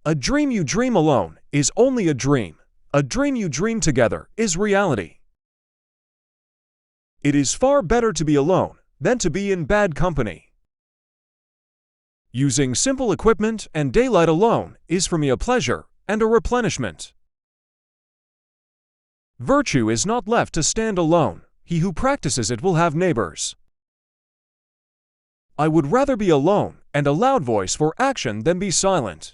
A dream you dream alone is only a dream. A dream you dream together is reality. It is far better to be alone than to be in bad company. Using simple equipment and daylight alone is for me a pleasure and a replenishment. Virtue is not left to stand alone. He who practices it will have neighbors. I would rather be alone and a loud voice for action than be silent.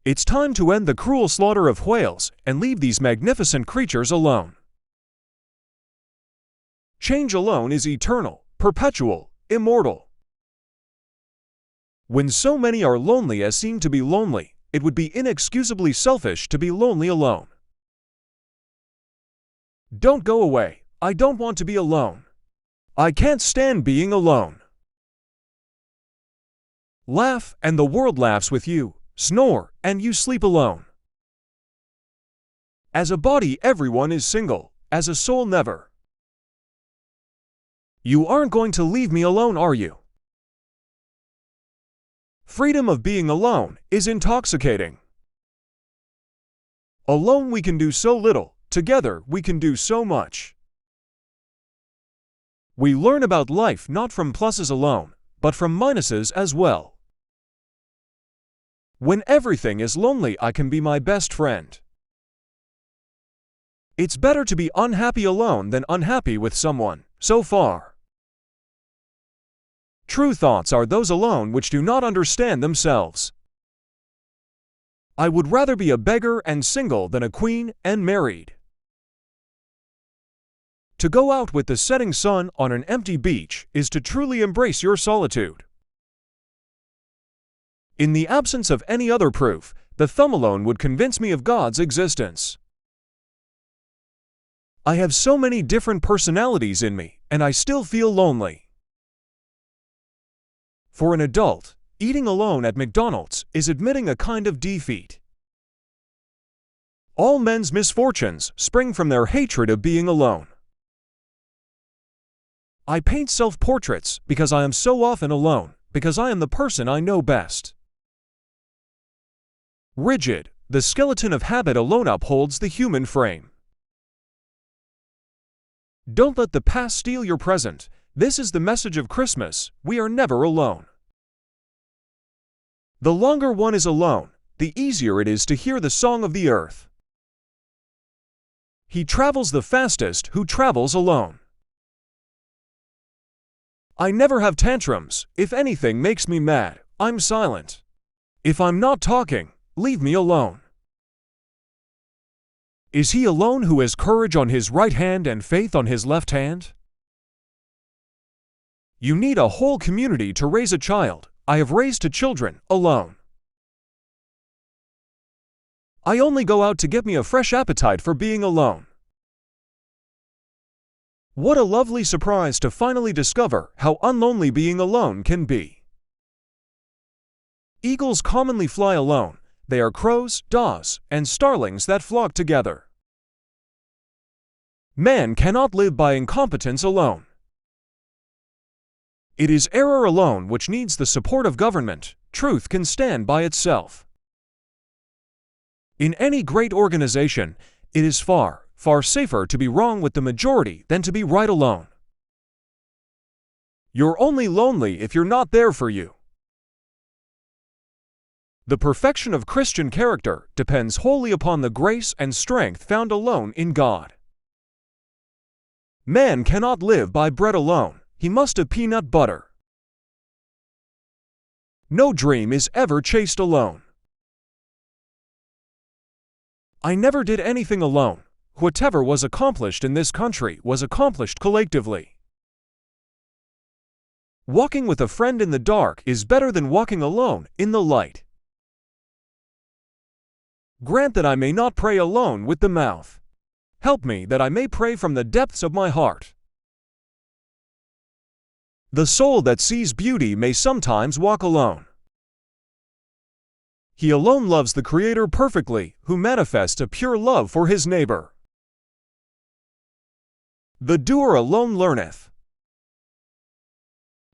It's time to end the cruel slaughter of whales and leave these magnificent creatures alone. Change alone is eternal, perpetual, immortal. When so many are lonely as seem to be lonely, it would be inexcusably selfish to be lonely alone. Don't go away. I don't want to be alone. I can't stand being alone. Laugh and the world laughs with you. Snore and you sleep alone. As a body everyone is single, as a soul never. You aren't going to leave me alone, are you? Freedom of being alone is intoxicating. Alone we can do so little, together we can do so much. We learn about life not from pluses alone, but from minuses as well. When everything is lonely, I can be my best friend. It's better to be unhappy alone than unhappy with someone, so far. True thoughts are those alone which do not understand themselves. I would rather be a beggar and single than a queen and married. To go out with the setting sun on an empty beach is to truly embrace your solitude. In the absence of any other proof, the thumb alone would convince me of God's existence. I have so many different personalities in me, and I still feel lonely. For an adult, eating alone at McDonald's is admitting a kind of defeat. All men's misfortunes spring from their hatred of being alone. I paint self-portraits because I am so often alone, because I am the person I know best. Rigid, the skeleton of habit alone upholds the human frame. Don't let the past steal your present. This is the message of Christmas. We are never alone. The longer one is alone, the easier it is to hear the song of the earth. He travels the fastest who travels alone. I never have tantrums. If anything makes me mad, I'm silent. If I'm not talking, leave me alone. Is he alone who has courage on his right hand and faith on his left hand? You need a whole community to raise a child. I have raised two children, alone. I only go out to get me a fresh appetite for being alone. What a lovely surprise to finally discover how unlonely being alone can be. Eagles commonly fly alone. They are crows, daws, and starlings that flock together. Man cannot live by incompetence alone. It is error alone which needs the support of government. Truth can stand by itself. In any great organization, it is far, far safer to be wrong with the majority than to be right alone. You're only lonely if you're not there for you. The perfection of Christian character depends wholly upon the grace and strength found alone in God. Man cannot live by bread alone. He must have peanut butter. No dream is ever chased alone. I never did anything alone. Whatever was accomplished in this country was accomplished collectively. Walking with a friend in the dark is better than walking alone in the light. Grant that I may not pray alone with the mouth. Help me that I may pray from the depths of my heart. The soul that sees beauty may sometimes walk alone. He alone loves the Creator perfectly, who manifests a pure love for his neighbor. The doer alone learneth.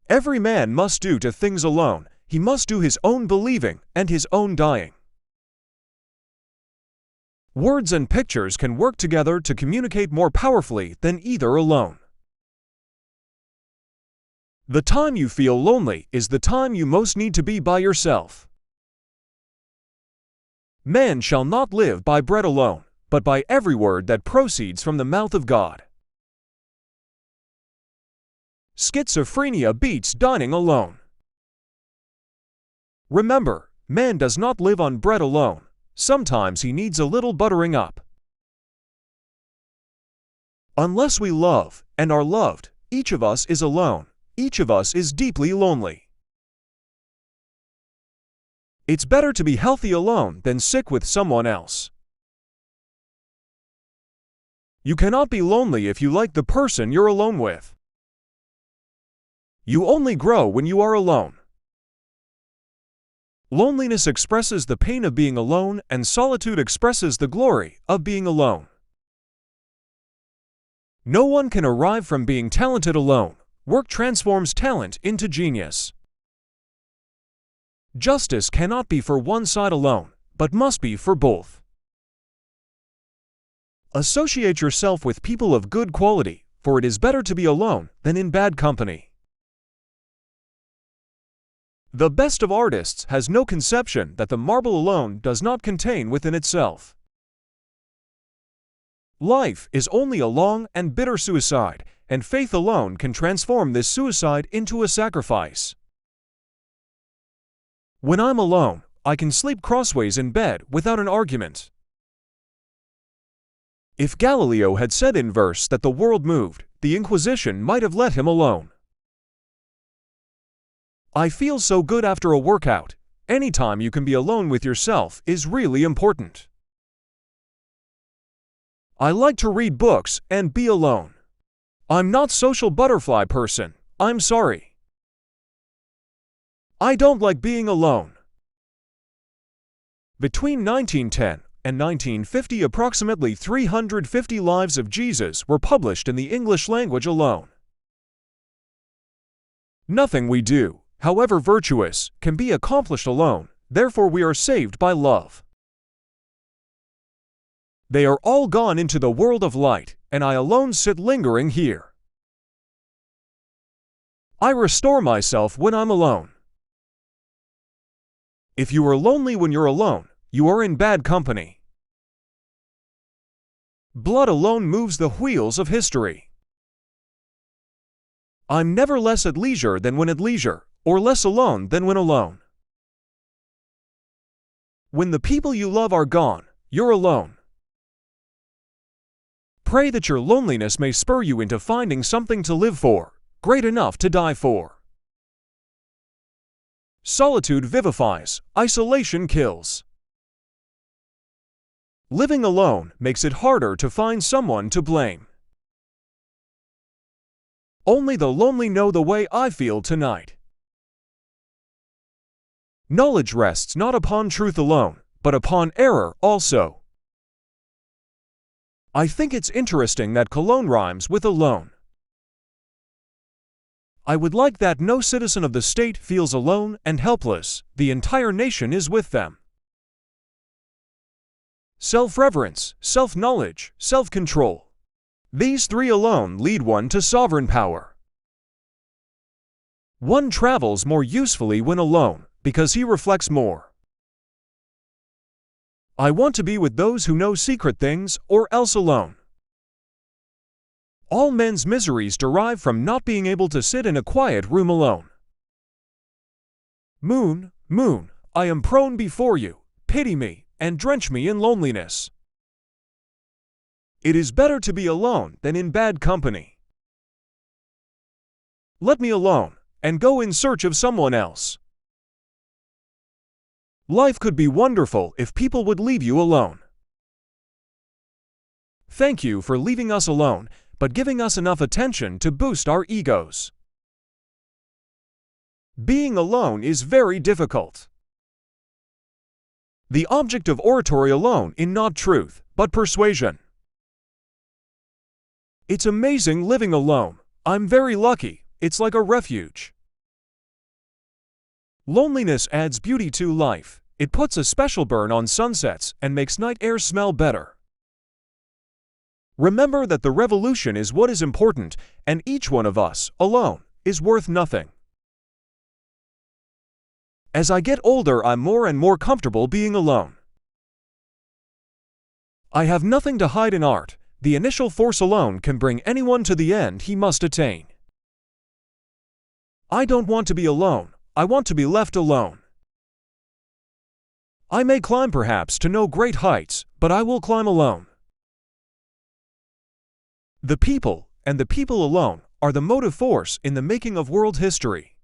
Every man must do to things alone. He must do his own believing and his own dying. Words and pictures can work together to communicate more powerfully than either alone. The time you feel lonely is the time you most need to be by yourself. Man shall not live by bread alone, but by every word that proceeds from the mouth of God. Schizophrenia beats dining alone. Remember, man does not live on bread alone. Sometimes he needs a little buttering up. Unless we love and are loved, each of us is alone. Each of us is deeply lonely. It's better to be healthy alone than sick with someone else. You cannot be lonely if you like the person you're alone with. You only grow when you are alone. Loneliness expresses the pain of being alone, and solitude expresses the glory of being alone. No one can arrive from being talented alone. Work transforms talent into genius. Justice cannot be for one side alone, but must be for both. Associate yourself with people of good quality, for it is better to be alone than in bad company. The best of artists has no conception that the marble alone does not contain within itself. Life is only a long and bitter suicide, and faith alone can transform this suicide into a sacrifice. When I'm alone, I can sleep crossways in bed without an argument. If Galileo had said in verse that the world moved, the Inquisition might have let him alone. I feel so good after a workout. Anytime you can be alone with yourself is really important. I like to read books and be alone. I'm not social butterfly person, I'm sorry. I don't like being alone. Between 1910 and 1950, approximately 350 lives of Jesus were published in the English language alone. Nothing we do, however virtuous, can be accomplished alone, therefore we are saved by love. They are all gone into the world of light, and I alone sit lingering here. I restore myself when I'm alone. If you are lonely when you're alone, you are in bad company. Blood alone moves the wheels of history. I'm never less at leisure than when at leisure, or less alone than when alone. When the people you love are gone, you're alone. Pray that your loneliness may spur you into finding something to live for, great enough to die for. Solitude vivifies, isolation kills. Living alone makes it harder to find someone to blame. Only the lonely know the way I feel tonight. Knowledge rests not upon truth alone, but upon error also. I think it's interesting that cologne rhymes with alone. I would like that no citizen of the state feels alone and helpless, the entire nation is with them. Self-reverence, self-knowledge, self-control. These three alone lead one to sovereign power. One travels more usefully when alone, because he reflects more. I want to be with those who know secret things, or else alone. All men's miseries derive from not being able to sit in a quiet room alone. Moon, moon, I am prone before you, pity me, and drench me in loneliness. It is better to be alone than in bad company. Let me alone, and go in search of someone else. Life could be wonderful if people would leave you alone. Thank you for leaving us alone, but giving us enough attention to boost our egos. Being alone is very difficult. The object of oratory alone in not truth, but persuasion. It's amazing living alone. I'm very lucky. It's like a refuge. Loneliness adds beauty to life. It puts a special burn on sunsets and makes night air smell better. Remember that the revolution is what is important, and each one of us, alone, is worth nothing. As I get older, I'm more and more comfortable being alone. I have nothing to hide in art. The initial force alone can bring anyone to the end he must attain. I don't want to be alone. I want to be left alone. I may climb perhaps to no great heights, but I will climb alone. The people, and the people alone, are the motive force in the making of world history.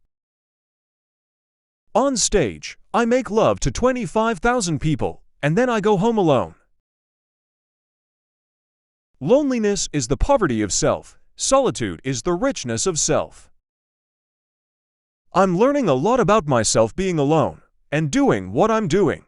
On stage, I make love to 25,000 people, and then I go home alone. Loneliness is the poverty of self. Solitude is the richness of self. I'm learning a lot about myself being alone, and doing what I'm doing.